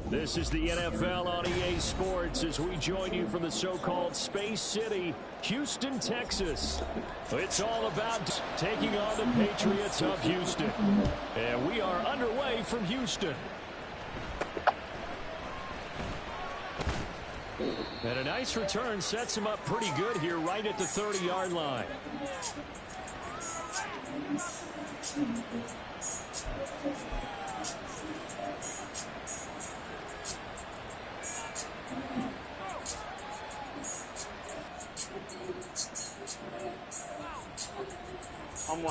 This is the NFL on EA Sports as we join you from the so-called Space City, Houston, Texas. It's all about taking on the Patriots of Houston. And we are underway from Houston. And a nice return sets him up pretty good here right at the 30-yard line.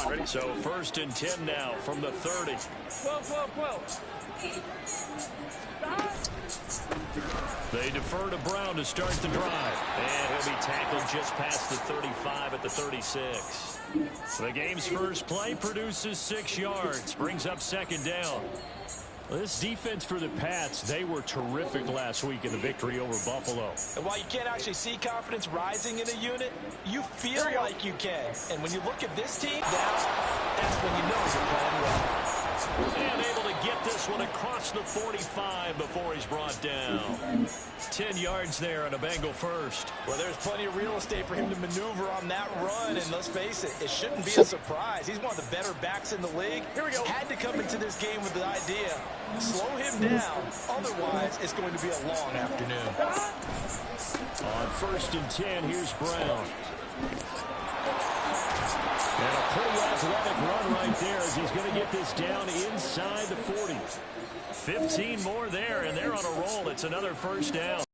Ready? So 1st and 10 now from the 30. They defer to Brown to start the drive. And he'll be tackled just past the 35 at the 36. The game's first play produces 6 yards. Brings up 2nd down. This defense for the Pats, they were terrific last week in the victory over Buffalo. And while you can't actually see confidence rising in a unit, you feel like you can. And when you look at this team, that's when you know you're playing well. And able to get this one across the 45 before he's brought down. 10 yards there on a Bengal first. Well, there's plenty of real estate for him to maneuver on that run. And let's face it, it shouldn't be a surprise. He's one of the better backs in the league. Here we go. Had to come into this game with the idea, slow him down. Otherwise, it's going to be a long afternoon. On 1st and 10, here's Brown. And a pretty athletic run right there as he's going to get this down inside the 40. 15 more there, and they're on a roll. It's another 1st down.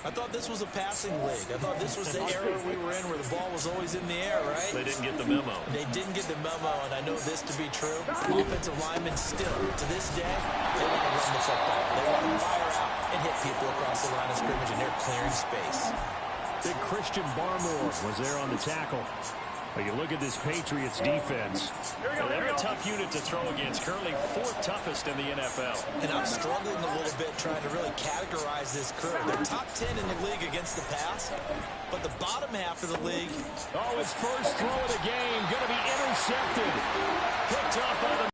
I thought this was a passing league. I thought this was the era we were in where the ball was always in the air, right? They didn't get the memo. They didn't get the memo, and I know this to be true. Offensive linemen still, to this day, they want to run the football. They want to fire out and hit people across the line of scrimmage, and they're clearing space. Big Christian Barmore was there on the tackle. But you look at this Patriots defense. They're a tough unit to throw against. Currently 4th toughest in the NFL. And I'm struggling a little bit trying to really categorize this crew. They're top 10 in the league against the pass. But the bottom half of the league. Oh, his first throw of the game. Going to be intercepted. Picked up by the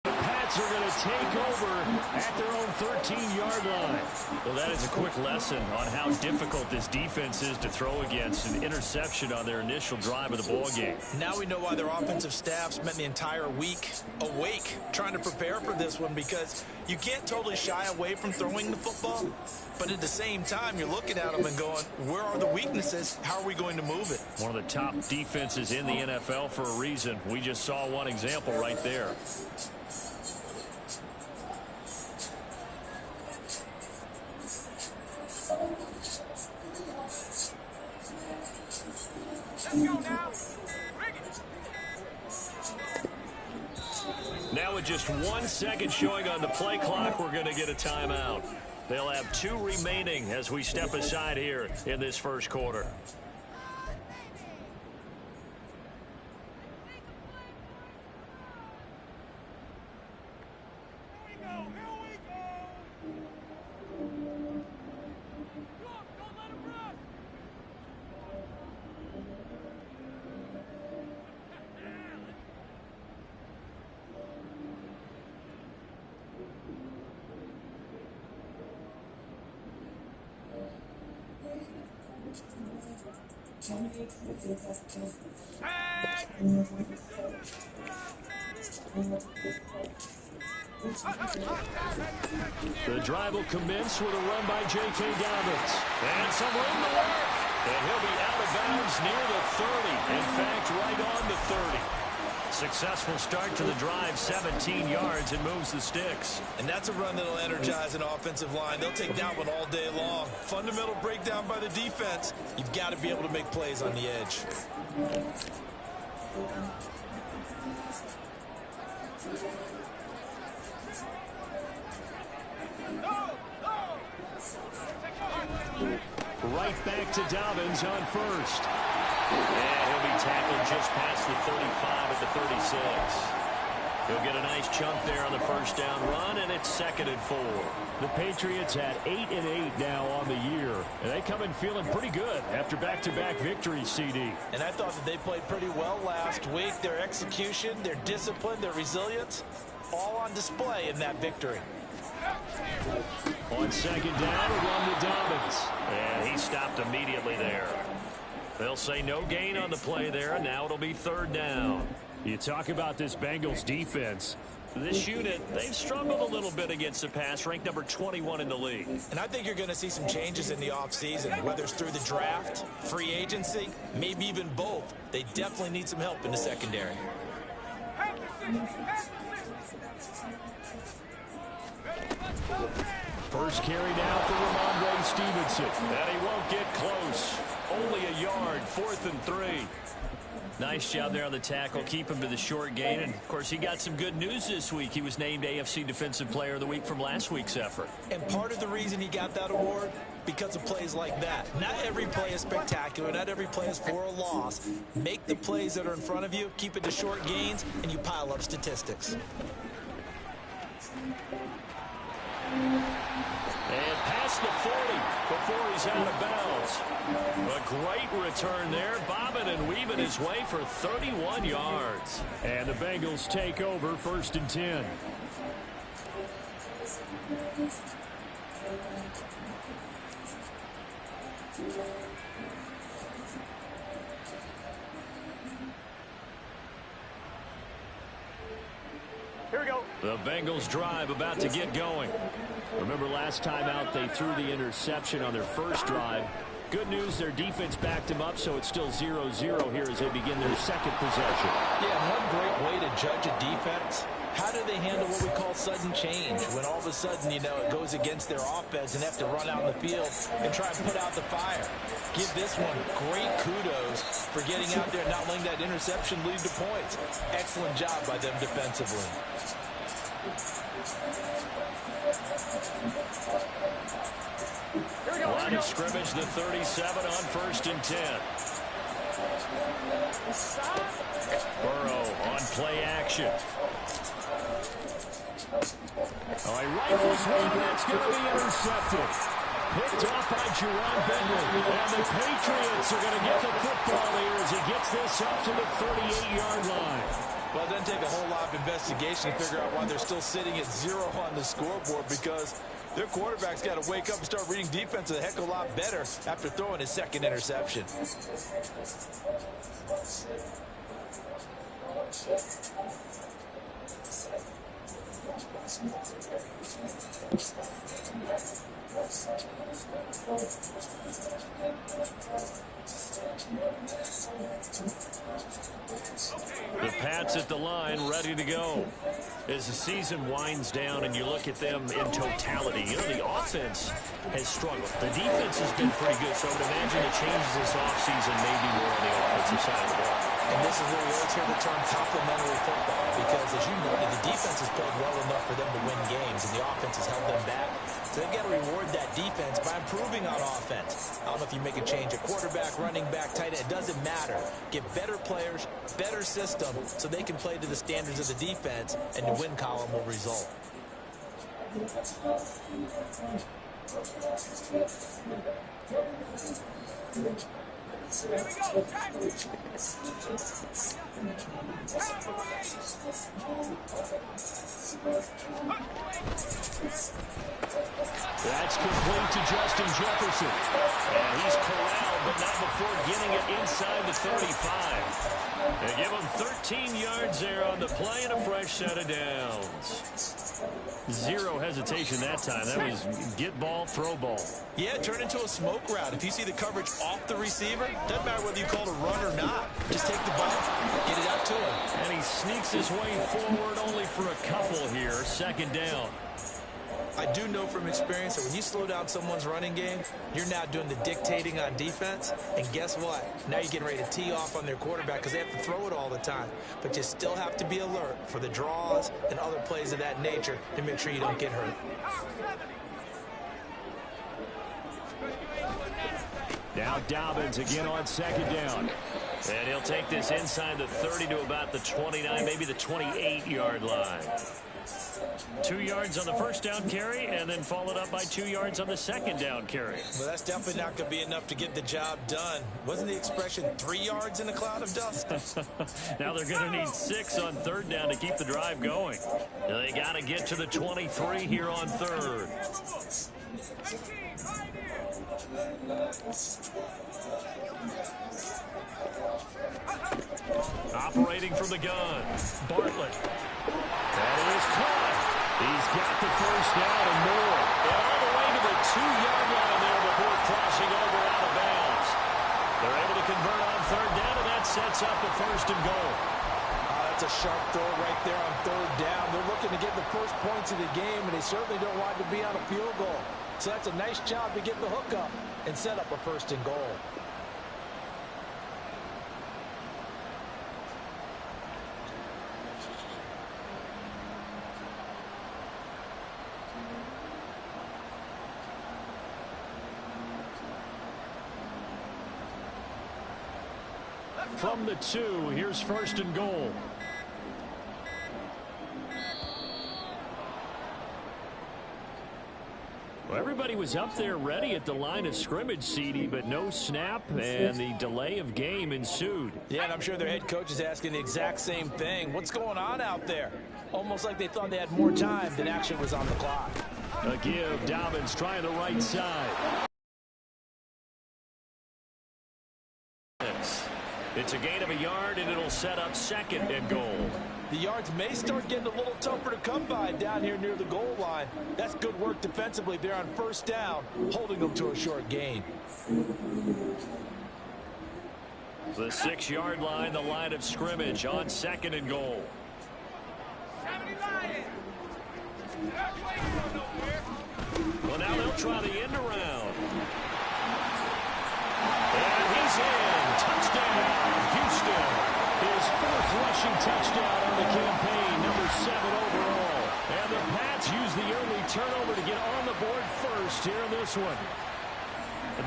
Pats are going to take over at their own 13-yard line. Well, that is a quick lesson on how difficult this defense is to throw against. An interception on their initial drive of the ball game. Now we know why their offensive staff spent the entire week awake trying to prepare for this one, because you can't totally shy away from throwing the football. But at the same time, you're looking at them and going, where are the weaknesses? How are we going to move it? One of the top defenses in the NFL for a reason. We just saw one example right there. Now with just 1 second showing on the play clock, we're going to get a timeout. They'll have 2 remaining as we step aside here in this first quarter. The drive will commence with a run by J.K. Dobbins. And some room to work. And he'll be out of bounds near the 30. In fact, right on the 30. Successful start to the drive, 17 yards, and moves the sticks. And that's a run that'll energize an offensive line. They'll take that one all day long. Fundamental breakdown by the defense. You've got to be able to make plays on the edge. Right back to Dobbins on first. And he'll be tackled just past the 35 at the 36. He'll get a nice chunk there on the first down run, and it's 2nd and 4. The Patriots had 8-8 now on the year, and they come in feeling pretty good after back-to-back victories, CD. And I thought that they played pretty well last week. Their execution, their discipline, their resilience, all on display in that victory. On 2nd down, a run with Dobbins. And he stopped immediately there. They'll say no gain on the play there, and now it'll be 3rd down. You talk about this Bengals defense. This unit, they've struggled a little bit against the pass, ranked number 21 in the league. And I think you're going to see some changes in the offseason, whether it's through the draft, free agency, maybe even both. They definitely need some help in the secondary. First carry now for Ramondre Stevenson. And he won't get close. Only a yard, 4th and 3. Nice job there on the tackle. Keep him to the short gain. And, of course, he got some good news this week. He was named AFC Defensive Player of the Week from last week's effort. And part of the reason he got that award, because of plays like that. Not every play is spectacular. Not every play is for a loss. Make the plays that are in front of you, keep it to short gains, and you pile up statistics. And past the 40 before he's out of bounds. A great return there, bobbing and weaving his way for 31 yards. And the Bengals take over 1st and 10. Here we go. The Bengals drive about to get going. Remember last time out they threw the interception on their first drive. Good news, their defense backed them up, so it's still 0-0 here as they begin their 2nd possession. Yeah, one great way to judge a defense, how do they handle what we call sudden change? When all of a sudden, you know, it goes against their offense and have to run out in the field and try and put out the fire. Give this one great kudos for getting out there and not letting that interception lead to points. Excellent job by them defensively. Line of scrimmage, the 37 on 1st and 10. Burrow on play action. Oh, he rifles one, that's going to be intercepted. Picked off by Jerome Bentley. And the Patriots are going to get the football here as he gets this up to the 38-yard line. Well, it doesn't take a whole lot of investigation to figure out why they're still sitting at 0 on the scoreboard, because their quarterback's got to wake up and start reading defense a heck of a lot better after throwing his 2nd interception. The Pats at the line, ready to go. As the season winds down and you look at them in totality, you know, the offense has struggled. The defense has been pretty good, so I would imagine the changes this offseason may be more on the offensive side of the ball. And this is where we always hear the term complementary football, because as you noted, the defense has played well enough for them to win games, and the offense has held them back. So they've got to reward that defense by improving on offense. I don't know if you make a change at quarterback, running back, tight end. It doesn't matter. Get better players, better system, so they can play to the standards of the defense, and the win column will result. Here we go. That's complete to Justin Jefferson. And he's corralled, but not before getting it inside the 35. They give him 13 yards there on the play and a fresh set of downs. Zero hesitation that time. That was get ball, throw ball. Yeah, turn into a smoke route. If you see the coverage off the receiver, doesn't matter whether you call it a run or not. Just take the ball, get it out to him. And he sneaks his way forward only for a couple here. 2nd down. I do know from experience that when you slow down someone's running game, you're now doing the dictating on defense. And guess what? Now you're getting ready to tee off on their quarterback because they have to throw it all the time. But you still have to be alert for the draws and other plays of that nature to make sure you don't get hurt. Now Dobbins again on second down. And he'll take this inside the 30 to about the 29, maybe the 28-yard line. 2 yards on the first down carry, and then followed up by 2 yards on the second down carry. Well, that's definitely not going to be enough to get the job done. Wasn't the expression 3 yards in a cloud of dust? Now they're going to need 6 on third down to keep the drive going. They got to get to the 23 here on third. Operating from the gun, Bartlett. That is caught. He's got the first down and more. And all the way to the 2-yard line there before crossing over out of bounds. They're able to convert on third down, and that sets up the first and goal. That's a sharp throw right there on third down. They're looking to get the first points of the game, and they certainly don't want to be on a field goal. So that's a nice job to get the hook up and set up a first and goal. From the 2, here's first and goal. Well, everybody was up there ready at the line of scrimmage, CD, but no snap, and the delay of game ensued. Yeah, and I'm sure their head coach is asking the exact same thing. What's going on out there? Almost like they thought they had more time than actually was on the clock. A give, Dobbins trying the right side. It's a gain of a yard, and it'll set up second and goal. The yards may start getting a little tougher to come by down here near the goal line. That's good work defensively there on first down, holding them to a short gain. The 6-yard line, the line of scrimmage on second and goal. Well, now they'll try the end around. And he's in. Touchdown, Houston. His 4th rushing touchdown on the campaign, number 7 overall. And the Pats use the early turnover to get on the board first here in this one.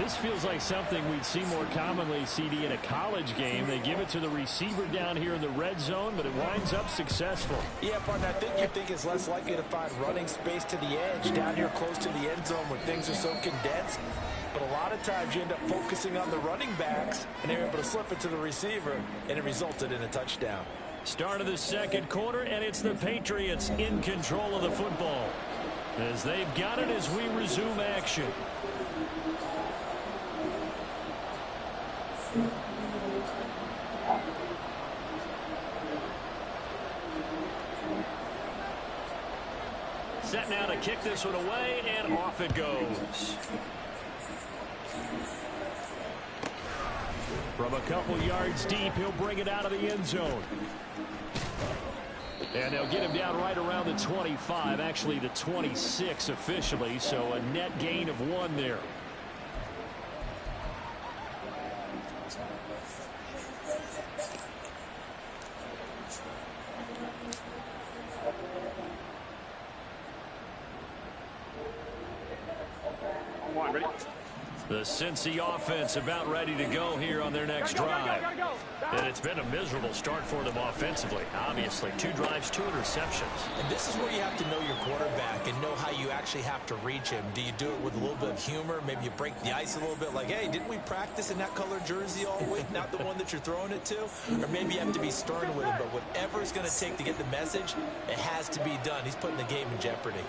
This feels like something we'd see more commonly, CD, in a college game. They give it to the receiver down here in the red zone, but it winds up successful. Yeah, partner, I think you think it's less likely to find running space to the edge down here close to the end zone where things are so condensed. But a lot of times you end up focusing on the running backs, and they're able to slip it to the receiver, and it resulted in a touchdown. Start of the second quarter, and it's the Patriots in control of the football as they've got it as we resume action. Set now to kick this one away, and off it goes. From a couple yards deep, he'll bring it out of the end zone. And they'll get him down right around the 25, actually the 26 officially, so a net gain of 1 there. The Cincy offense about ready to go here on their next drive. And it's been a miserable start for them offensively. Obviously, 2 drives, 2 interceptions. And this is where you have to know your quarterback and know how you actually have to reach him. Do you do it with a little bit of humor? Maybe you break the ice a little bit like, hey, didn't we practice in that color jersey all week? Not the one that you're throwing it to? Or maybe you have to be stern with him. But whatever it's going to take to get the message, it has to be done. He's putting the game in jeopardy.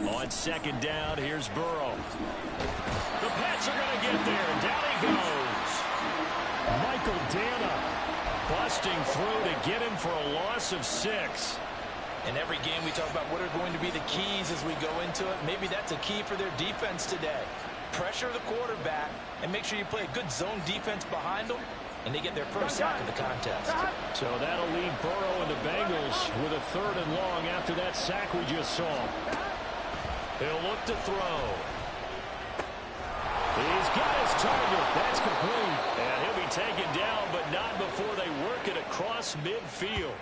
On second down, here's Burrow. The Pats are going to get there. Down he goes. Michael Dana busting through to get him for a loss of 6. In every game we talk about what are going to be the keys as we go into it. Maybe that's a key for their defense today. Pressure the quarterback and make sure you play a good zone defense behind them, and they get their first sack of the contest. So that'll leave Burrow and the Bengals with a 3rd and long after that sack we just saw. He'll look to throw. He's got his target. That's complete. And he'll be taken down, but not before they work it across midfield.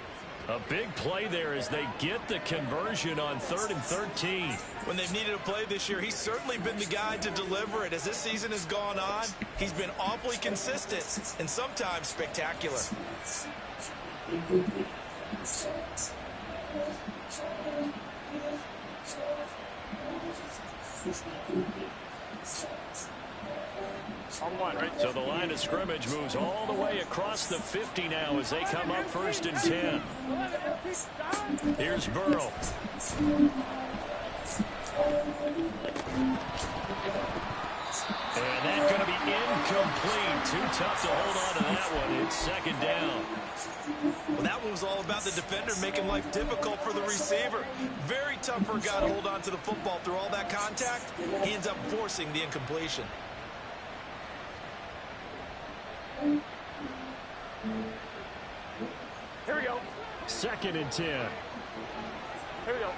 A big play there as they get the conversion on 3rd and 13. When they've needed a play this year, he's certainly been the guy to deliver it. As this season has gone on, he's been awfully consistent and sometimes spectacular. So the line of scrimmage moves all the way across the 50 now as they come up 1st and 10. Here's Burrow. And that's going to be incomplete. Too tough to hold on to that one. It's 2nd down. Well, that one was all about the defender making life difficult for the receiver. Very tough for a guy to hold on to the football through all that contact. He ends up forcing the incompletion. Here we go. 2nd and 10. Here we go.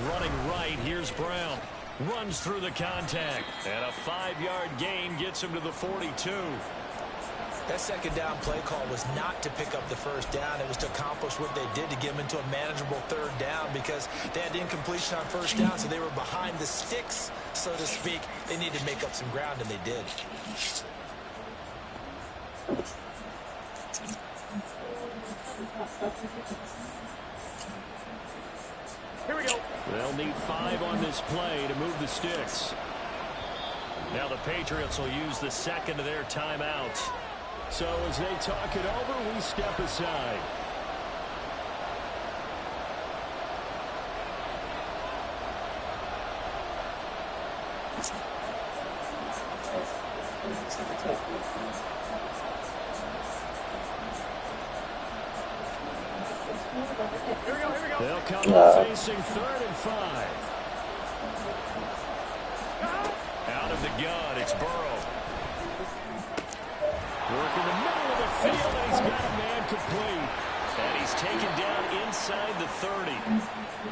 Running right, here's Brown. Runs through the contact. And a 5-yard gain gets him to the 42. That 2nd down play call was not to pick up the 1st down. It was to accomplish what they did to get them into a manageable 3rd down because they had incompletion on 1st down, so they were behind the sticks, so to speak. They needed to make up some ground, and they did. Here we go. They'll need 5 on this play to move the sticks. Now the Patriots will use the 2nd of their timeouts. So as they talk it over, we step aside. Here we go. They'll come up facing 3rd and 5. Out of the gun, it's Burrow. Work in the middle of the field, and he's got a man complete. And he's taken down inside the 30.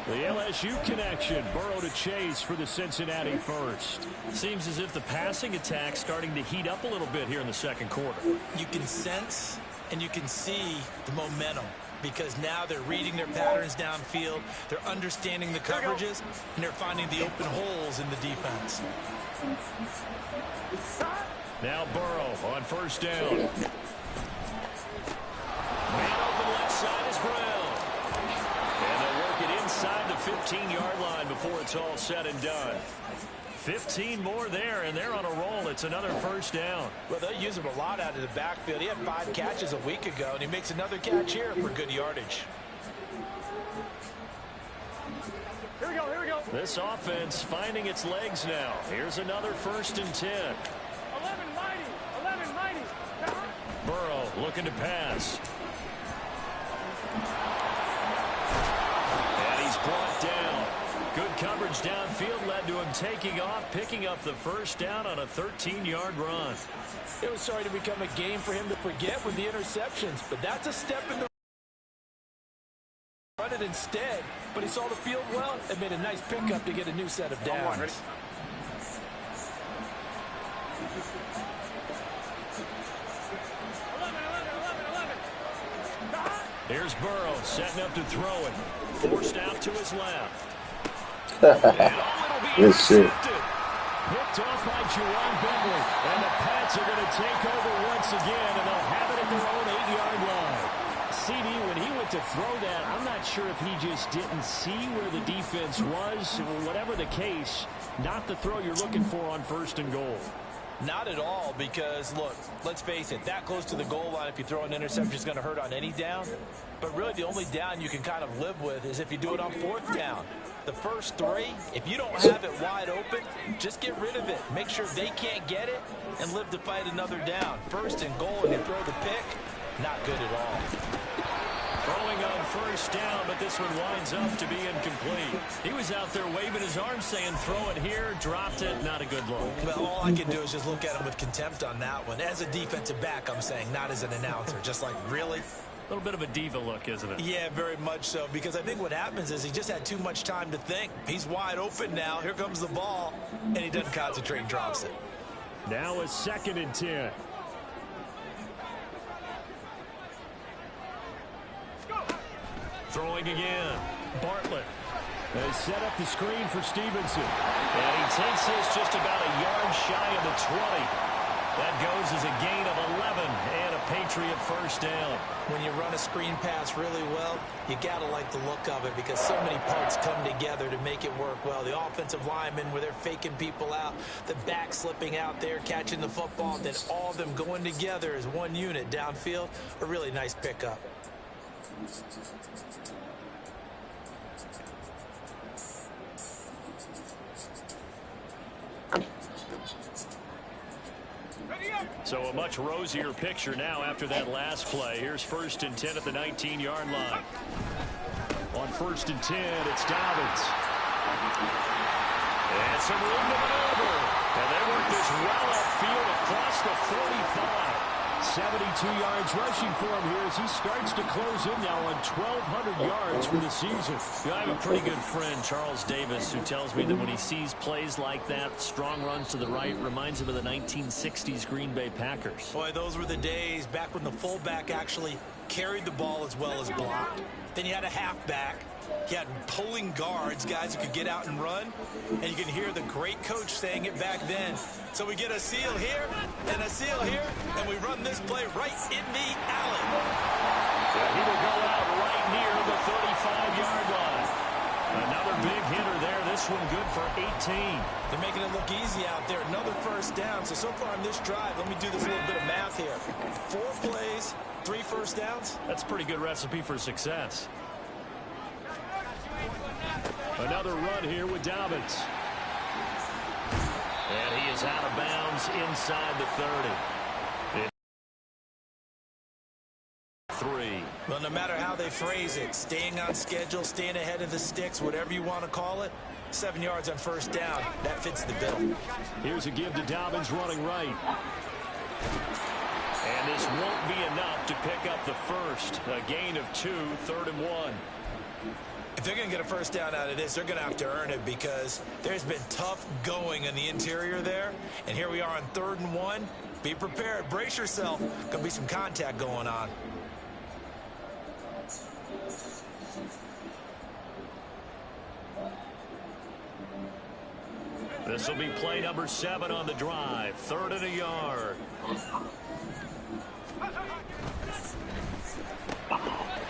The LSU connection, Burrow to Chase for the Cincinnati first. Seems as if the passing attack's starting to heat up a little bit here in the 2nd quarter. You can sense and you can see the momentum because now they're reading their patterns downfield, they're understanding the coverages, and they're finding the open holes in the defense. Now Burrow on 1st down. Man open left side is Brown. And they'll work it inside the 15-yard line before it's all said and done. 15 more there, and they're on a roll. It's another 1st down. Well, they'll use him a lot out of the backfield. He had 5 catches a week ago, and he makes another catch here for good yardage. Here we go. Here we go. This offense finding its legs now. Here's another 1st and 10. 11 mighty. 11 mighty. Burrow looking to pass. And he's brought down. Good coverage downfield led to him taking off, picking up the 1st down on a 13-yard run. It was starting to become a game for him to forget with the interceptions, but that's a step in the run it instead. But he saw the field well and made a nice pickup to get a new set of downs. Here's Burrow setting up to throw it. Forced out to his left. Good shit. Picked off by Juwan Bentley. And the Pats are going to take over once again, and they'll have it at their own 8-yard line. CD, when he went to throw that, I'm not sure if he just didn't see where the defense was. Whatever the case, not the throw you're looking for on 1st and goal. Not at all, because, look, let's face it, that close to the goal line, if you throw an interception, is going to hurt on any down. But really, the only down you can kind of live with is if you do it on 4th down. The first 3, if you don't have it wide open, just get rid of it. Make sure they can't get it and live to fight another down. 1st and goal, and you throw the pick, not good at all. Throwing on 1st down, but this one winds up to be incomplete. He was out there waving his arm saying, throw it here, dropped it, not a good look. Well, all I can do is just look at him with contempt on that one. As a defensive back, I'm saying, not as an announcer. Just like, really? A little bit of a diva look, isn't it? Yeah, very much so, because I think what happens is he just had too much time to think. He's wide open now. Here comes the ball, and he doesn't concentrate and drops it. Now a 2nd and 10. Throwing again. Bartlett. They set up the screen for Stevenson. And he takes this just about a yard shy of the 20. That goes as a gain of 11 and a Patriot first down. When you run a screen pass really well, you got to like the look of it because so many parts come together to make it work well. The offensive linemen, where they're faking people out, the back slipping out there, catching the football, then all of them going together as one unit downfield. A really nice pickup. So a much rosier picture now after that last play. Here's 1st and 10 at the 19-yard line. On 1st and 10, it's Dobbins. And some room to maneuver. And they work this well upfield across the 45. 72 yards rushing for him here as he starts to close in now on 1,200 yards for the season. I have a pretty good friend, Charles Davis, who tells me that when he sees plays like that, strong runs to the right, reminds him of the 1960s Green Bay Packers. Boy, those were the days back when the fullback actually carried the ball as well as blocked. Then you had a halfback. You had pulling guards, guys who could get out and run. And you can hear the great coach saying it back then. So we get a seal here and a seal here, and we run this play right in the alley. He will go out right near the 35-yard line. Another big hitter there. This one good for 18. They're making it look easy out there. Another first down. So far on this drive, let me do this little bit of math here. 4 plays, 3 first downs. That's a pretty good recipe for success. Another run here with Dobbins. And he is out of bounds inside the 30. 3. Well, no matter how they phrase it, staying on schedule, staying ahead of the sticks, whatever you want to call it, 7 yards on first down, that fits the bill. Here's a give to Dobbins running right. And this won't be enough to pick up the first. A gain of 2, 3rd and 1. If they're going to get a first down out of this, they're going to have to earn it because there's been tough going in the interior there. And here we are on 3rd and 1. Be prepared. Brace yourself. Going to be some contact going on. This will be play number 7 on the drive. 3rd and a yard.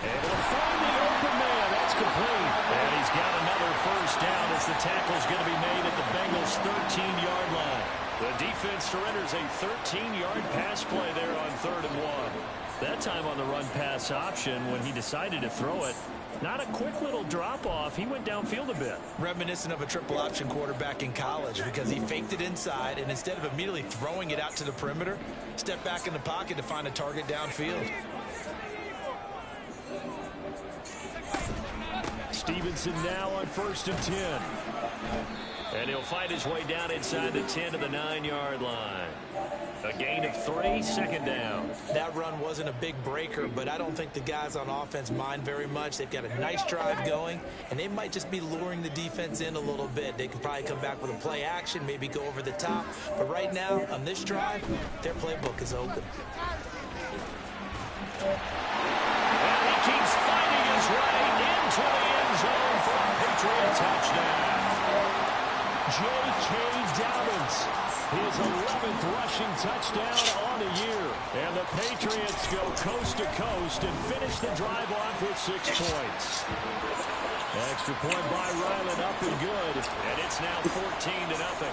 And they'll find the open man. That's complete. And he's got another first down as the tackle's going to be made at the Bengals' 13-yard line. The defense surrenders a 13-yard pass play there on 3rd and 1. That time on the run-pass option when he decided to throw it. Not a quick little drop-off. He went downfield a bit. Reminiscent of a triple option quarterback in college because he faked it inside, and instead of immediately throwing it out to the perimeter, stepped back in the pocket to find a target downfield. Stevenson now on 1st and 10. And he'll fight his way down inside the 10 to the 9-yard line. A gain of 3, 2nd down. That run wasn't a big breaker, but I don't think the guys on offense mind very much. They've got a nice drive going, and they might just be luring the defense in a little bit. They can probably come back with a play action, maybe go over the top. But right now, on this drive, their playbook is open. And he keeps fighting his way into the end zone for a Patriot touchdown. J.K. Dobbins, his 11th rushing touchdown on the year. And the Patriots go coast to coast and finish the drive off with 6 points. Extra point by Ryland, up and good. And it's now 14-0.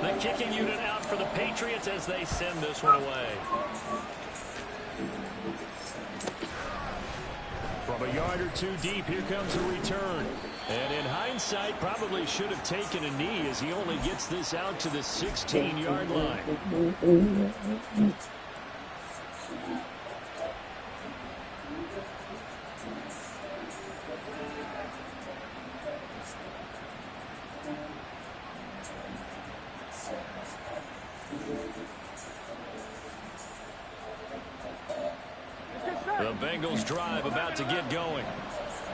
The kicking unit out for the Patriots as they send this one away. From a yard or 2 deep, here comes a return. And in hindsight, probably should have taken a knee as he only gets this out to the 16-yard line. Bengals drive about to get going.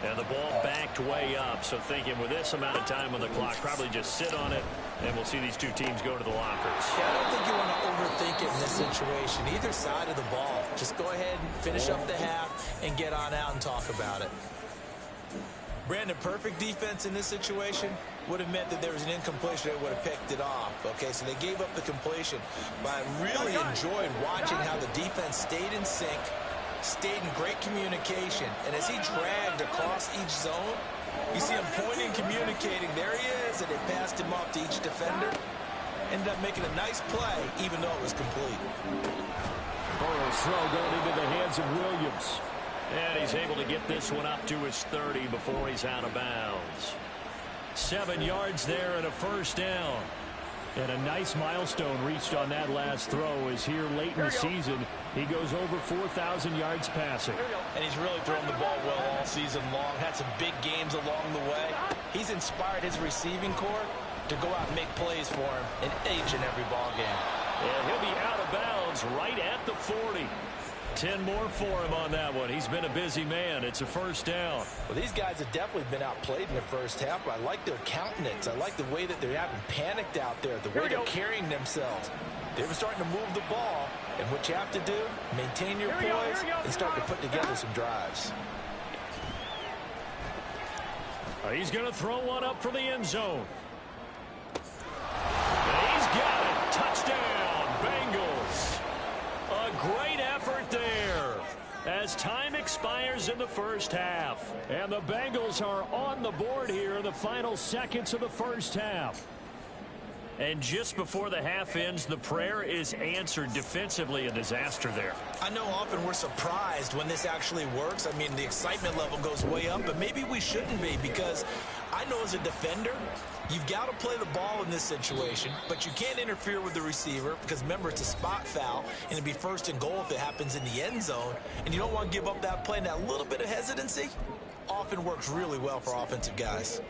And the ball backed way up. So thinking with this amount of time on the clock, probably just sit on it, and we'll see these two teams go to the lockers. Yeah, I don't think you want to overthink it in this situation. Either side of the ball. Just go ahead and finish up the half and get on out and talk about it. Brandon, perfect defense in this situation would have meant that there was an incompletion. They would have picked it off. Okay, so they gave up the completion. But I really enjoyed watching how the defense stayed in sync, stayed in great communication. And as he dragged across each zone, you see him pointing, communicating. There he is, and they passed him off to each defender. Ended up making a nice play, even though it was complete. Burrow's throw going into the hands of Williams. And he's able to get this one up to his 30 before he's out of bounds. 7 yards there and a first down. And a nice milestone reached on that last throw as here late in the season, he goes over 4,000 yards passing. And he's really thrown the ball well all season long. Had some big games along the way. He's inspired his receiving corps to go out and make plays for him in each and every ball game. And he'll be out of bounds right at the 40. 10 more for him on that one. He's been a busy man. It's a first down. Well, these guys have definitely been outplayed in the first half, but I like their countenance. I like the way that they haven't panicked out there, the way they're carrying themselves. They were starting to move the ball, and what you have to do, maintain your poise and start to put together some drives. He's going to throw one up for the end zone. He's got it. Touchdown, Bengals. A great effort there as time expires in the first half. And the Bengals are on the board here in the final seconds of the first half. And just before the half ends, the prayer is answered. Defensively, a disaster there. I know often we're surprised when this actually works. I mean, the excitement level goes way up, but maybe we shouldn't be, because I know as a defender, you've got to play the ball in this situation, but you can't interfere with the receiver because, remember, it's a spot foul, and it'd be first and goal if it happens in the end zone, and you don't want to give up that play. And that little bit of hesitancy often works really well for offensive guys.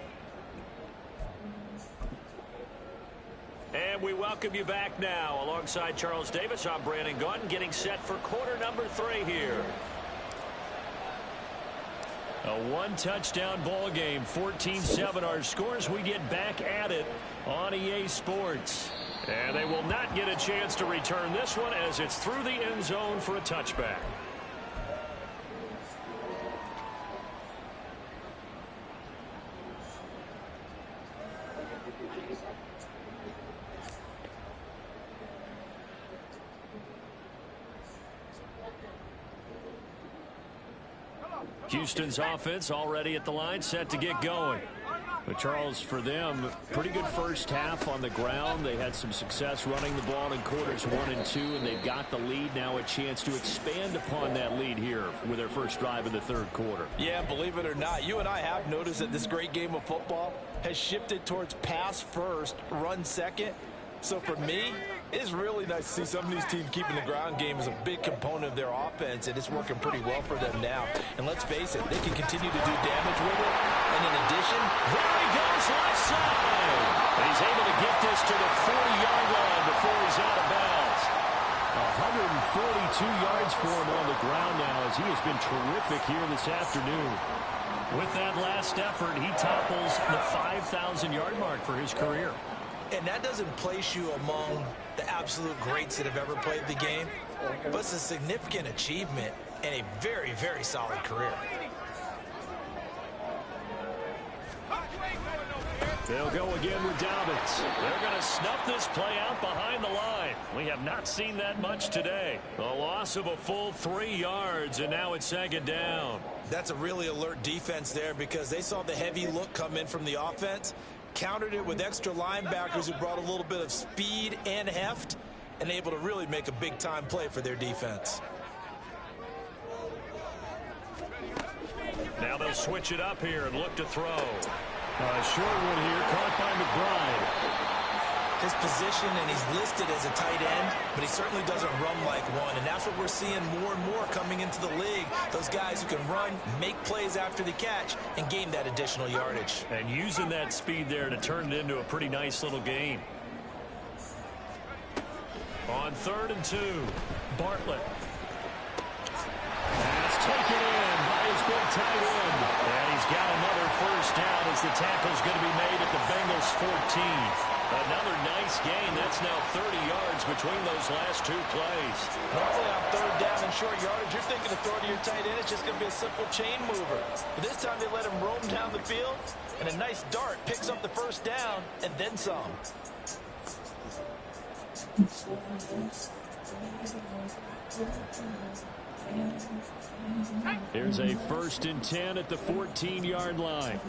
And we welcome you back now. Alongside Charles Davis, I'm Brandon Gaudin, getting set for quarter number 3 here. A one-touchdown ball game, 14-7 our scores. We get back at it on EA Sports. And they will not get a chance to return this one as it's through the end zone for a touchback. Houston's offense already at the line, set to get going. But Charles, for them, pretty good first half on the ground. They had some success running the ball in quarters 1 and 2, and they've got the lead. Now a chance to expand upon that lead here with their first drive in the third quarter. Yeah, believe it or not, you and I have noticed that this great game of football has shifted towards pass first, run second. So for me, it's really nice to see some of these teams keeping the ground game as a big component of their offense, and it's working pretty well for them now. And let's face it, they can continue to do damage with it. And in addition, there he goes left side. And he's able to get this to the 40-yard line before he's out of bounds. 142 yards for him on the ground now, as he has been terrific here this afternoon. With that last effort, he topples the 5,000-yard mark for his career. And that doesn't place you among the absolute greats that have ever played the game, but it's a significant achievement and a very, very solid career. They'll go again with Dobbins. They're going to snuff this play out behind the line. We have not seen that much today. A loss of a full 3 yards, and now it's second down. That's a really alert defense there, because they saw the heavy look come in from the offense, countered it with extra linebackers who brought a little bit of speed and heft, and able to really make a big-time play for their defense. Now they'll switch it up here and look to throw. A short one here, caught by McBride. His position, and he's listed as a tight end, but he certainly doesn't run like one, and that's what we're seeing more and more coming into the league. Those guys who can run, make plays after the catch, and gain that additional yardage. And using that speed there to turn it into a pretty nice little gain. On 3rd and 2, Bartlett. That's taken really tight end. And he's got another first down as the tackle's going to be made at the Bengals 14. Another nice gain. That's now 30 yards between those last two plays. Normally on third down and short yardage, you're thinking of throwing to your tight end. It's just going to be a simple chain mover. But this time they let him roam down the field, and a nice dart picks up the first down and then some. Here's a 1st and 10 at the 14-yard line.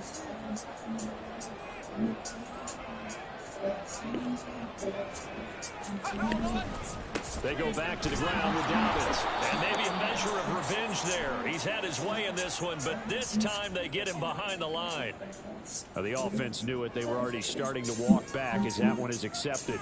They go back to the ground with Dobbins. And maybe a measure of revenge there. He's had his way in this one, but this time they get him behind the line. The offense knew it. They were already starting to walk back as that one is accepted.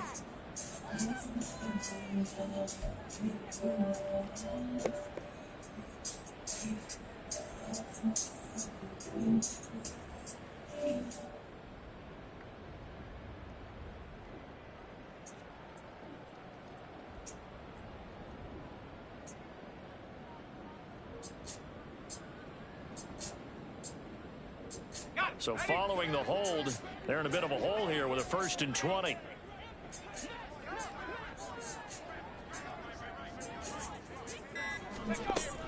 So following the hold, they're in a bit of a hole here with a 1st and 20.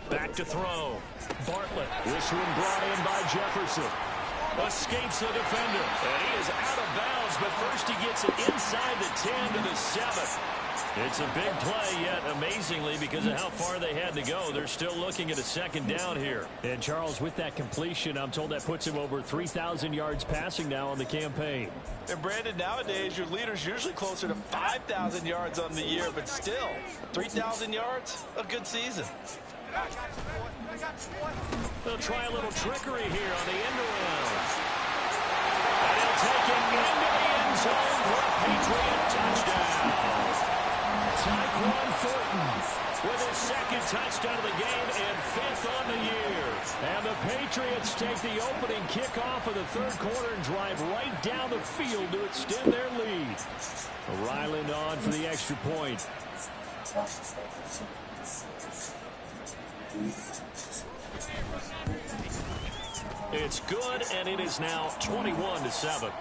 Back to throw. Bartlett. This one brought in by Jefferson. Escapes the defender. And he is out of bounds, but first he gets it inside the 10 to the 7. It's a big play, yet amazingly, because of how far they had to go, they're still looking at a 2nd down here. And Charles, with that completion, I'm told that puts him over 3,000 yards passing now on the campaign. And Brandon, nowadays your leader's usually closer to 5,000 yards on the year, but still, 3,000 yards, a good season. They'll try a little trickery here on the end around. And he'll take it into the end zone for a Patriot touchdown. Tyquan Thornton with his 2nd touchdown of the game and 5th on the year. And the Patriots take the opening kickoff of the 3rd quarter and drive right down the field to extend their lead. Ryland on for the extra point. It's good, and it is now 21-7.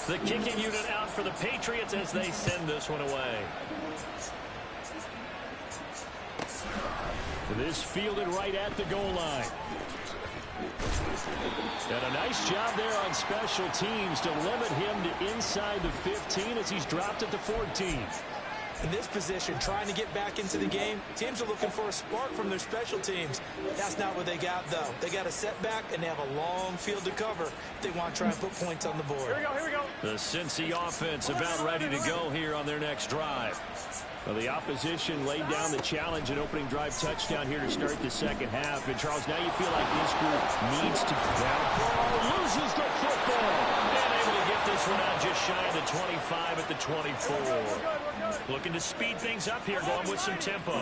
The kicking unit out for the Patriots as they send this one away. This fielded right at the goal line. And a nice job there on special teams to limit him to inside the 15 as he's dropped at the 14. In this position, trying to get back into the game, teams are looking for a spark from their special teams. That's not what they got, though. They got a setback, and they have a long field to cover if they want to try and put points on the board. Here we go, here we go. The Cincy offense about ready to go here on their next drive. Well, the opposition laid down the challenge and opening drive touchdown here to start the 2nd half. And, Charles, now you feel like this group needs to... Now Burrow loses the football. And able to get this one out just shy of the 25 at the 24. Looking to speed things up here, going with some tempo.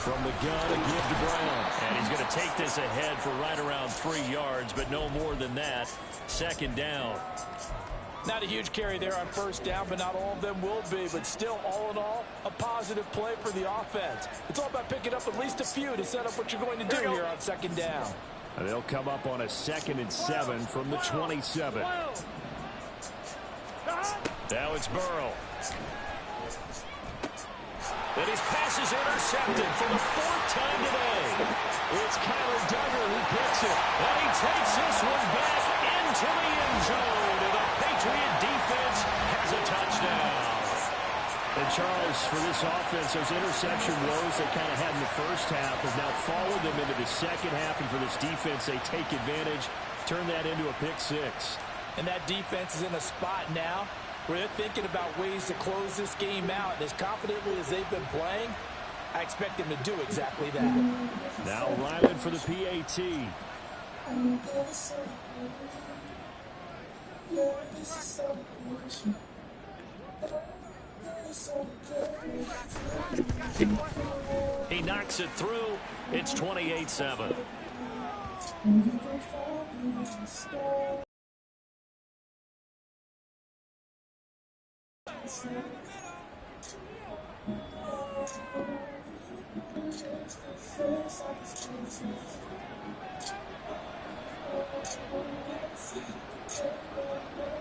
From the gun, a give to Brown. And he's going to take this ahead for right around 3 yards, but no more than that. 2nd down. Not a huge carry there on 1st down, but not all of them will be. But still, all in all, a positive play for the offense. It's all about picking up at least a few to set up what you're going to do here on 2nd down. And they'll come up on a 2nd and 7 from the 27. Now it's Burrow. And his pass is intercepted for the 4th time today. It's Kyler Duggar who picks it. And he takes this one back into the end zone. And the Patriot defense has a touchdown. And Charles, for this offense, those interception woes they kind of had in the 1st half have now followed them into the 2nd half. And for this defense, they take advantage, turn that into a pick 6. And that defense is in a spot now where they're thinking about ways to close this game out. And as confidently as they've been playing, I expect them to do exactly that. Now Ryland for the PAT. He knocks it through. It's 28-7.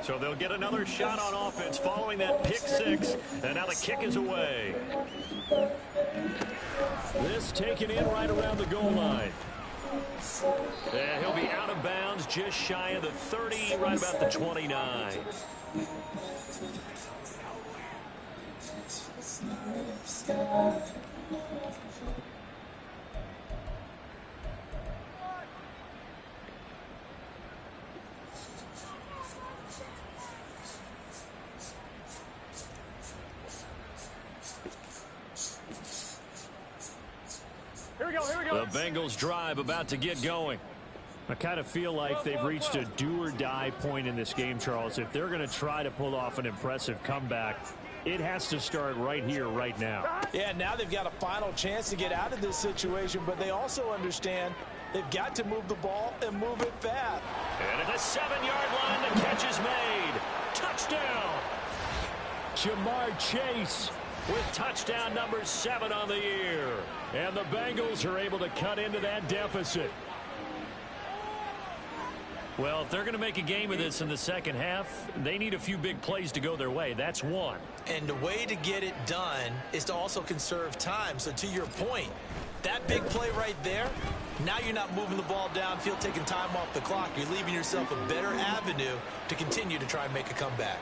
So they'll get another shot on offense following that pick six. And now the kick is away. This taken in right around the goal line. And he'll be out of bounds just shy of the 30, right about the 29. Here we go, here we go. The Bengals drive about to get going. I kind of feel like they've reached a do-or-die point in this game, Charles. If they're going to try to pull off an impressive comeback, it has to start right here, right now. Yeah, now they've got a final chance to get out of this situation, but they also understand they've got to move the ball and move it fast. And at the 7-yard line, the catch is made. Touchdown! Jamar Chase with touchdown number 7 on the year. And the Bengals are able to cut into that deficit. Well, if they're going to make a game of this in the second half, they need a few big plays to go their way. That's one. And the way to get it done is to also conserve time. So to your point, that big play right there, now you're not moving the ball downfield, taking time off the clock. You're leaving yourself a better avenue to continue to try and make a comeback.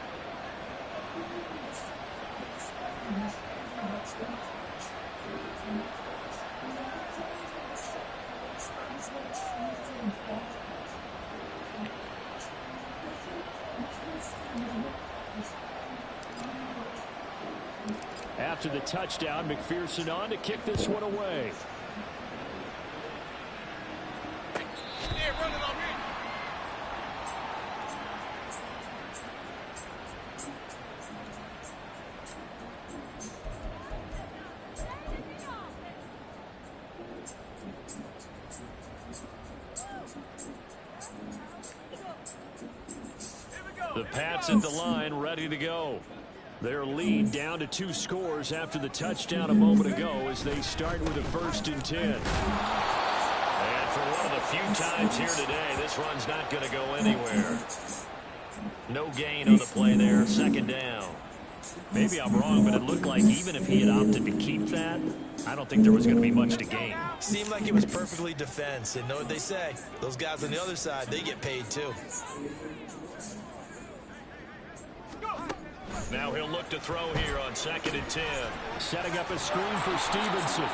After the touchdown, McPherson on to kick this one away. The Pats at the line, ready to go. Their lead down to 2 scores after the touchdown a moment ago as they start with a 1st and 10. And for one of the few times here today, this run's not going to go anywhere. No gain on the play there, 2nd down. Maybe I'm wrong, but it looked like even if he had opted to keep that, I don't think there was going to be much to gain. Seemed like it was perfectly defense. And know what they say, those guys on the other side, they get paid too. Now he'll look to throw here on 2nd and 10. Setting up a screen for Stevenson.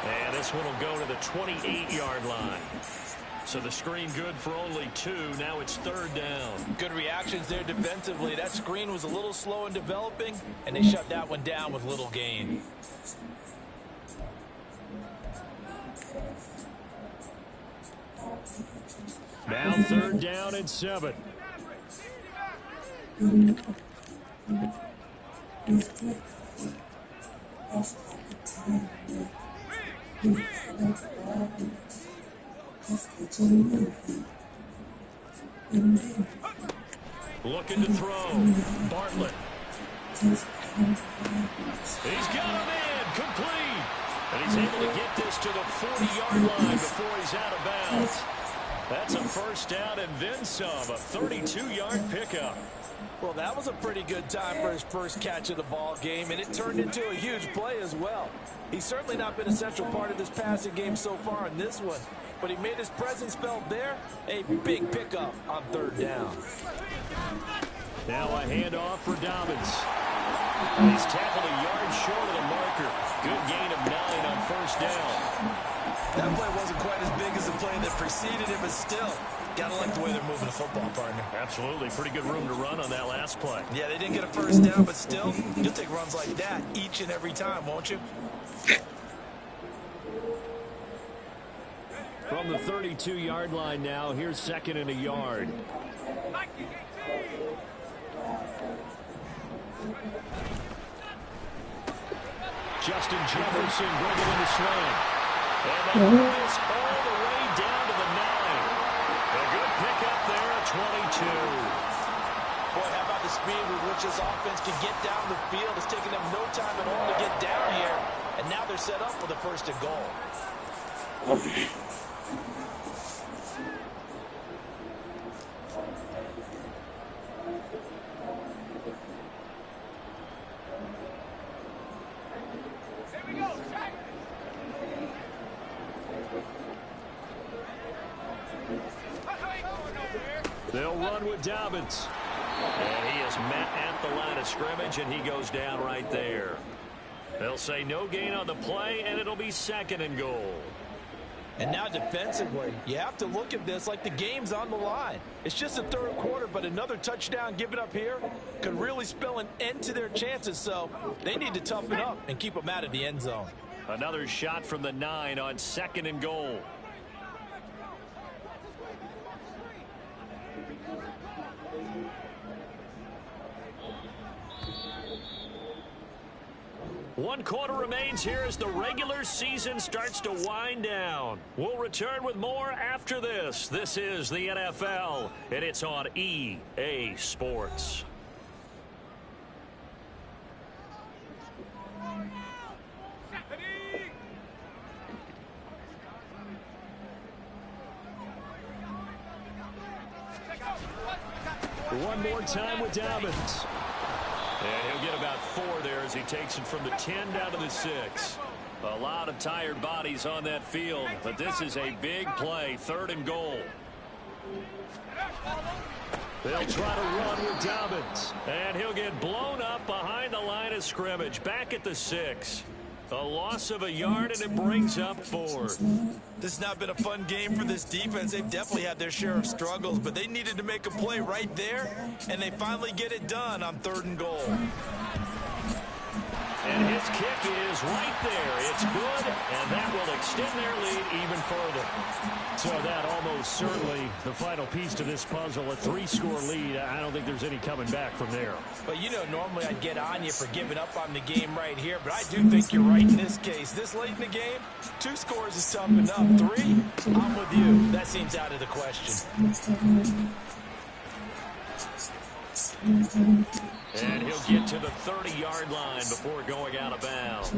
And this one will go to the 28-yard line. So the screen good for only 2. Now it's 3rd down. Good reactions there defensively. That screen was a little slow in developing, and they shut that one down with little gain. Now 3rd down and 7. Looking to throw. Bartlett. He's got him in. Complete. And he's able to get this to the 40-yard line before he's out of bounds. That's a 1st down and then some. A 32-yard pickup. Well, that was a pretty good time for his first catch of the ball game, and it turned into a huge play as well. He's certainly not been a central part of this passing game so far in this one, but he made his presence felt there. A big pickup on 3rd down. Now a handoff for Dobbins. He's tackled a yard short of the marker. Good gain of 9 on 1st down. That play wasn't quite as big as the play that preceded it, but still, gotta like the way they're moving the football, partner. Absolutely. Pretty good room to run on that last play. Yeah, they didn't get a 1st down, but still, you'll take runs like that each and every time, won't you? From the 32-yard line now, here's 2nd and a yard. Justin Jefferson bringing in the sling. And they move this all the way down to the 9. A good pickup there at 22. Boy, how about the speed with which this offense can get down the field? It's taking them no time at all to get down here. And now they're set up for the first and goal. They'll run with Dobbins. And he is met at the line of scrimmage, and he goes down right there. They'll say no gain on the play, and it'll be second and goal. And now defensively, you have to look at this like the game's on the line. It's just the third quarter, but another touchdown given up here could really spell an end to their chances. So they need to toughen up and keep them out of the end zone. Another shot from the 9 on second and goal. One quarter remains here as the regular season starts to wind down. We'll return with more after this. This is the NFL, and it's on EA Sports. One more time with Dobbins. And he'll get about 4 there as he takes it from the 10 down to the 6. A lot of tired bodies on that field, but this is a big play, third and goal. They'll try to run with Dobbins. And he'll get blown up behind the line of scrimmage, back at the 6. A loss of a yard, and it brings up 4th. This has not been a fun game for this defense. They've definitely had their share of struggles, but they needed to make a play right there, and they finally get it done on third and goal. And his kick is right there. It's good, and that will extend their lead even further. So that almost certainly the final piece to this puzzle, a 3-score lead. I don't think there's any coming back from there. But, you know, normally I'd get on you for giving up on the game right here, but I do think you're right in this case. This late in the game, 2 scores is tough enough. 3, I'm with you. That seems out of the question. And he'll get to the 30-yard line before going out of bounds.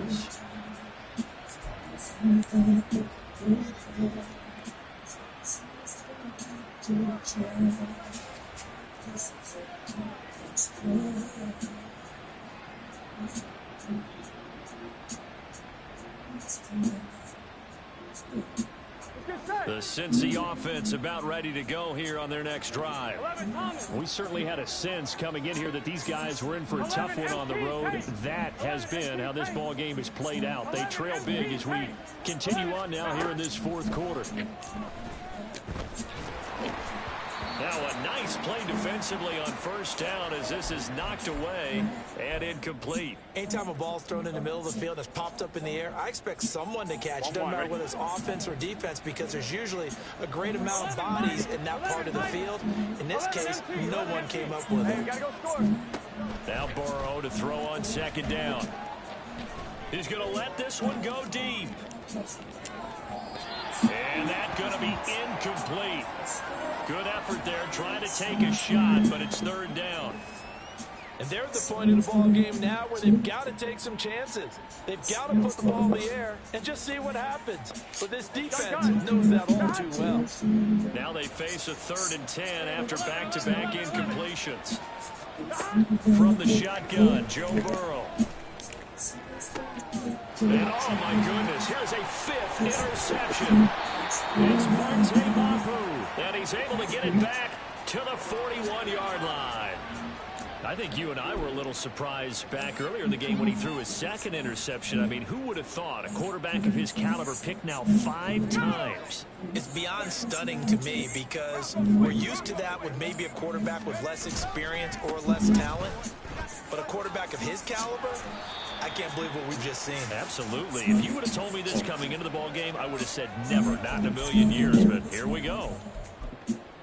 The Cincy offense about ready to go here on their next drive. We certainly had a sense coming in here that these guys were in for a tough one on the road. That has been how this ball game has played out. They trail big as we continue on now here in this fourth quarter. Now a nice play defensively on first down as this is knocked away and incomplete. Anytime a ball's thrown in the middle of the field that's popped up in the air, I expect someone to catch it. Doesn't matter whether it's offense or defense, because there's usually a great amount of bodies in that part of the field. In this case, no one came up with it. Now Burrow to throw on second down. He's going to let this one go deep. And that's going to be incomplete. Good effort there trying to take a shot, but it's third down. And they're at the point in the ball game now where they've got to take some chances. They've got to put the ball in the air and just see what happens. But this defense knows that all too well. Now they face a 3rd and 10 after back-to-back incompletions. From the shotgun, Joe Burrow. And oh my goodness, here's a 5th interception. It's Marte Mapu, and he's able to get it back to the 41-yard line. I think you and I were a little surprised back earlier in the game when he threw his 2nd interception. I mean, who would have thought a quarterback of his caliber picked now 5 times? It's beyond stunning to me because we're used to that with maybe a quarterback with less experience or less talent. But a quarterback of his caliber, I can't believe what we've just seen. Absolutely. If you would have told me this coming into the ball game, I would have said never, not in a million years. But here we go.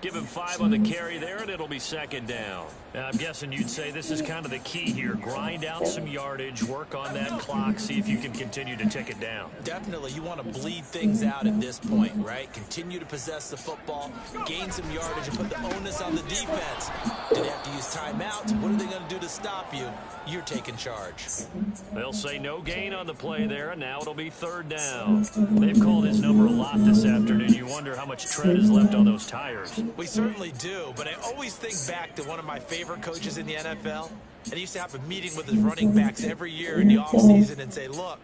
Give him 5 on the carry there, and it'll be second down. Now, I'm guessing you'd say this is kind of the key here. Grind out some yardage, work on that clock, see if you can continue to tick it down. Definitely, you want to bleed things out at this point, right? Continue to possess the football, gain some yardage, and put the onus on the defense. Do they have to use timeouts? What are they going to do to stop you? You're taking charge. They'll say no gain on the play there, and now it'll be third down. They've called his number a lot this afternoon. You wonder how much tread is left on those tires. We certainly do, but I always think back to one of my favorite coaches in the NFL, and he used to have a meeting with his running backs every year in the offseason and say, look,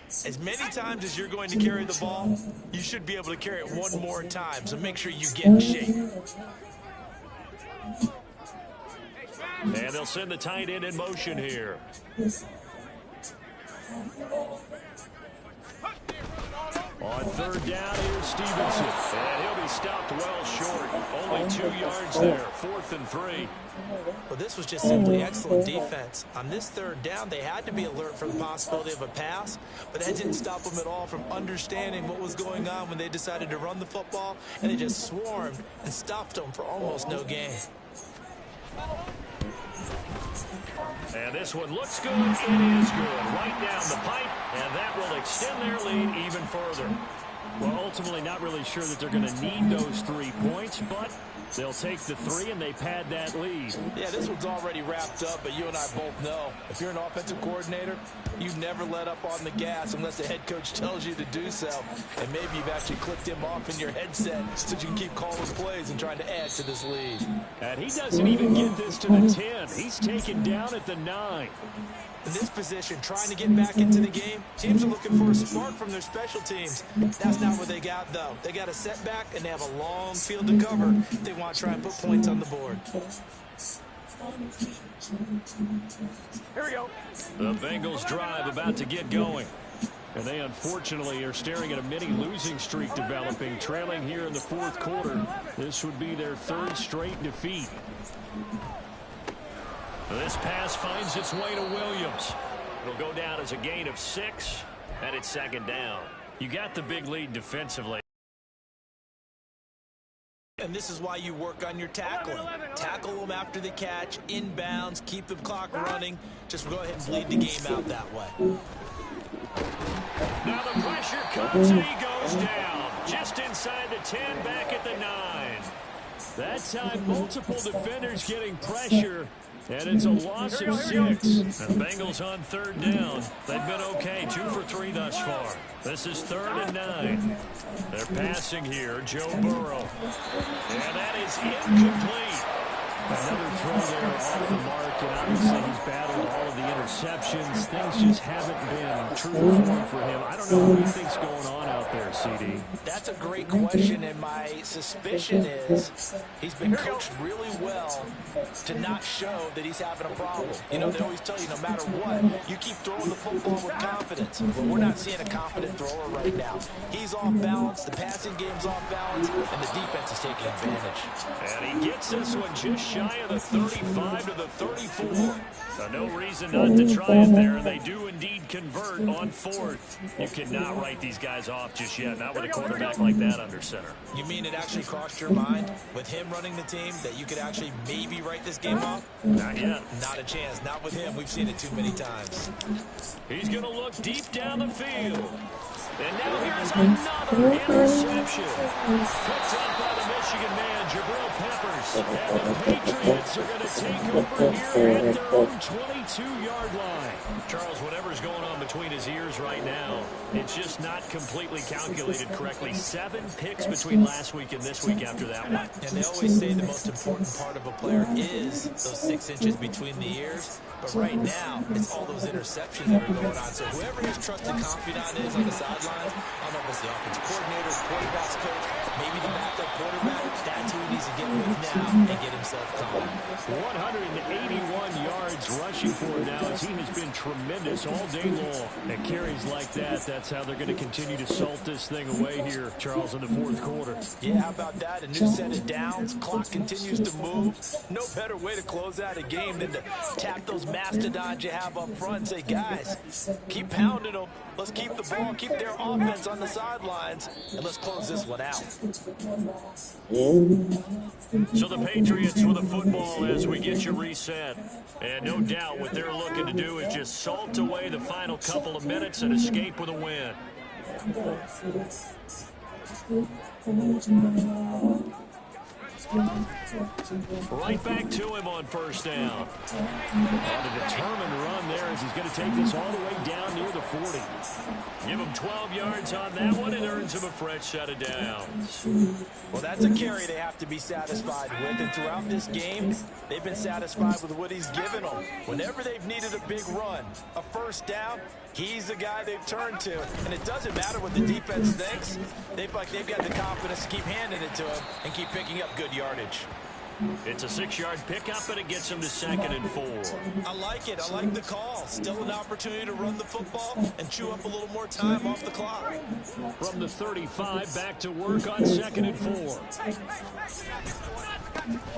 as many times as you're going to carry the ball, you should be able to carry it one more time, so make sure you get in shape. And they'll send the tight end in motion here. On third down, here's Stevenson. And he'll be stopped well short. Only 2 yards there. 4th and 3. Well, this was just simply excellent defense. On this third down, they had to be alert for the possibility of a pass, but that didn't stop them at all from understanding what was going on when they decided to run the football, and they just swarmed and stuffed them for almost no gain. And this one looks good. It is good. Right down the pipe, and that will extend their lead even further. Well, ultimately not really sure that they're going to need those 3 points, but they'll take the 3 and they pad that lead. Yeah, this one's already wrapped up, but you and I both know if you're an offensive coordinator, you never let up on the gas unless the head coach tells you to do so. And maybe you've actually clicked him off in your headset so you can keep calling plays and trying to add to this lead. And he doesn't even get this to the 10. He's taken down at the 9. In this position, trying to get back into the game, teams are looking for a spark from their special teams. That's not what they got, though. They got a setback, and they have a long field to cover if they want to try and put points on the board. Here we go. The Bengals drive about to get going. And they unfortunately are staring at a mini losing streak developing, trailing here in the 4th quarter. This would be their 3rd straight defeat. This pass finds its way to Williams. It'll go down as a gain of 6, and it's second down. You got the big lead defensively. And this is why you work on your tackling. Tackle them after the catch, inbounds, keep the clock running. Just go ahead and bleed the game out that way. Now the pressure comes, and he goes down. Just inside the 10, back at the 9. That time, multiple defenders getting pressure. And it's a loss of 6. The Bengals on third down. They've been okay, 2 for 3 thus far. This is 3rd and 9. They're passing here, Joe Burrow. And that is incomplete. Another throw there off the mark, and obviously he's battled all of the interceptions. Things just haven't been true to form for him. I don't know what he thinks going on out there, CD. That's a great question, and my suspicion is he's been coached really well to not show that he's having a problem. You know, they always tell you no matter what, you keep throwing the football with confidence. But we're not seeing a confident thrower right now. He's off balance, the passing game's off balance, and the defense is taking advantage. And he gets this one just shy of the 35 to the 34. So no reason not to try it there. They do indeed convert on 4th. You cannot write these guys off just yet, not with a quarterback like that under center. You mean it actually crossed your mind with him running the team that you could actually maybe write this game off? Not yet. Not a chance. Not with him. We've seen it too many times. He's going to look deep down the field. And now here's another interception. Picked up by the Michigan man, Jabril Peppers. And the Patriots are going to take over here at their own 22-yard line. Charles, whatever's going on between his ears right now, it's just not completely calculated correctly. 7 picks between last week and this week after that one. And they always say the most important part of a player is those 6 inches between the ears. But right now, it's all those interceptions that are going on. So whoever his trusted confidant is on the sidelines, I don't know if it's the offensive coordinator, quarterback's coach, maybe the backup quarterback, that's who he needs to get with now and get himself calm. 181 yards yards rushing for him now, as he has been tremendous all day long. And carries like that, that's how they're going to continue to salt this thing away here, Charles, in the fourth quarter. Yeah, how about that? A new set of downs. Clock continues to move. No better way to close out a game than to tap those mastodons you have up front and say, guys, keep pounding them. Let's keep the ball, keep their offense on the sidelines, and let's close this one out. So the Patriots with the football as we get you reset. And no doubt what they're looking to do is just salt away the final couple of minutes and escape with a win. Right back to him on first down. On a determined run there as he's going to take this all the way down near the 40. Give him 12 yards on that one and earns him a fresh set of downs. Well, that's a carry they have to be satisfied with. And throughout this game, they've been satisfied with what he's given them. Whenever they've needed a big run, a first down, he's the guy they've turned to. And it doesn't matter what the defense thinks. They've got the confidence to keep handing it to him and keep picking up good yardage. It's a 6-yard pickup, and it gets him to 2nd and 4. I like it. I like the call. Still an opportunity to run the football and chew up a little more time off the clock. From the 35, back to work on 2nd and 4.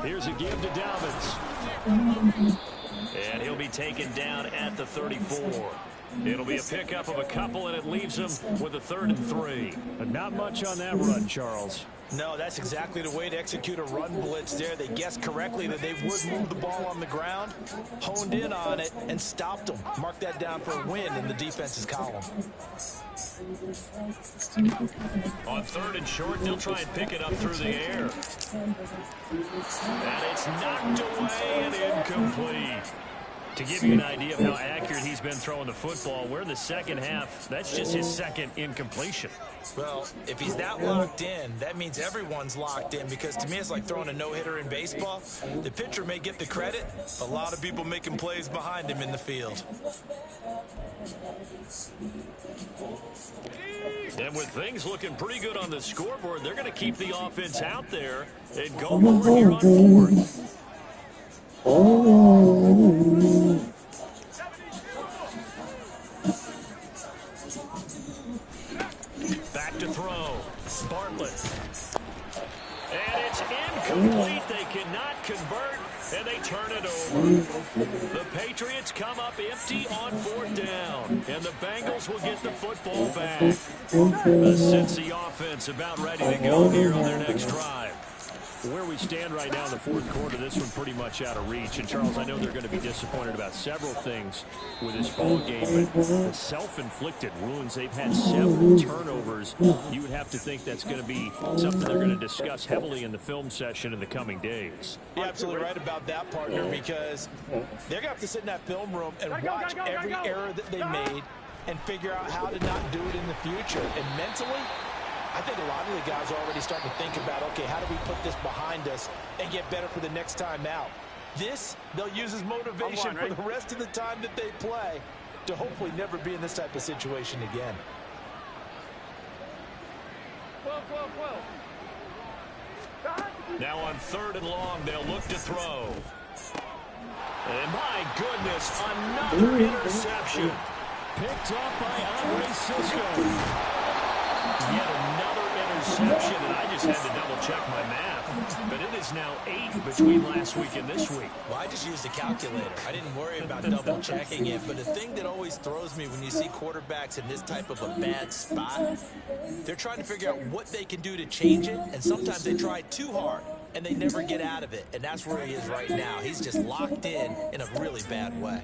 Here's a give to Dobbins. And he'll be taken down at the 34. It'll be a pickup of a couple, and it leaves him with a 3rd and 3. But not much on that run, Charles. No, that's exactly the way to execute a run blitz there. They guessed correctly that they would move the ball on the ground, honed in on it, and stopped them. Mark that down for a win in the defense's column. On 3rd and short, they'll try and pick it up through the air. And it's knocked away and incomplete. To give you an idea of how accurate he's been throwing the football, we're in the second half. That's just his second incompletion. Well, if he's that locked in, that means everyone's locked in, because to me it's like throwing a no-hitter in baseball. The pitcher may get the credit. A lot of people making plays behind him in the field. And with things looking pretty good on the scoreboard, they're going to keep the offense out there and go for it here on 4th. Back to throw. Bartlett. And it's incomplete. They cannot convert, and they turn it over. The Patriots come up empty on 4th down, and the Bengals will get the football back. The Cincy offense about ready to go here on their next drive. Where we stand right now in the fourth quarter, this one pretty much out of reach. And, Charles, I know they're going to be disappointed about several things with this ball game, but the self-inflicted wounds, they've had several turnovers. You would have to think that's going to be something they're going to discuss heavily in the film session in the coming days. You're absolutely right about that, partner, because they're going to have to sit in that film room and watch every error that they made and figure out how to not do it in the future. And mentally, I think a lot of the guys are already starting to think about, okay, how do we put this behind us and get better for the next time out? This, they'll use as motivation for the rest of the time that they play to hopefully never be in this type of situation again. Now on 3rd and long, they'll look to throw. And my goodness, another interception. Picked up by Andre Cisco. Yet another interception, and I just had to double-check my math. But it is now 8 between last week and this week. Well, I just used a calculator. I didn't worry about double-checking it. But the thing that always throws me when you see quarterbacks in this type of a bad spot, they're trying to figure out what they can do to change it. And sometimes they try too hard, and they never get out of it. And that's where he is right now. He's just locked in a really bad way.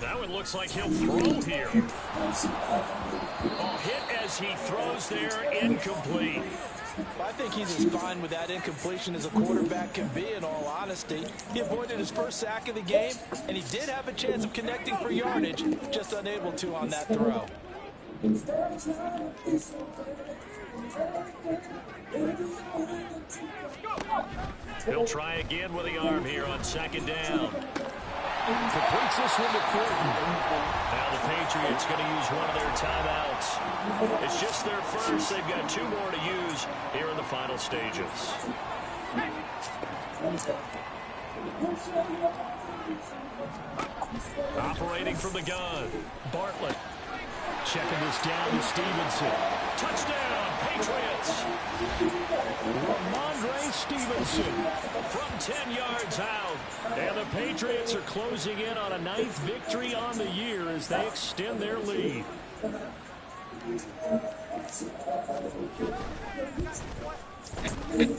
That one looks like he'll throw here. Oh, hit as he throws there, incomplete. I think he's as fine with that incompletion as a quarterback can be, in all honesty. He avoided his first sack of the game, and he did have a chance of connecting for yardage, just unable to on that throw. He'll try again with the arm here on second down. Completes this one to Fulton. Now the Patriots going to use one of their timeouts. It's just their first. They've got 2 more to use here in the final stages. Operating from the gun. Bartlett. Checking this down to Stevenson. Touchdown, Patriots. Ramondre Stevenson. From 10 yards out. And the Patriots are closing in on a 9th victory on the year as they extend their lead.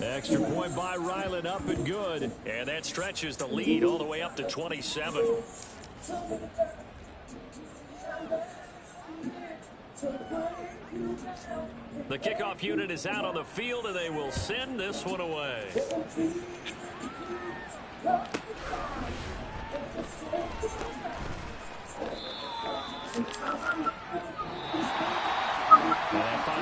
Extra point by Ryland, up and good. And that stretches the lead all the way up to 27. The kickoff unit is out on the field, and they will send this one away.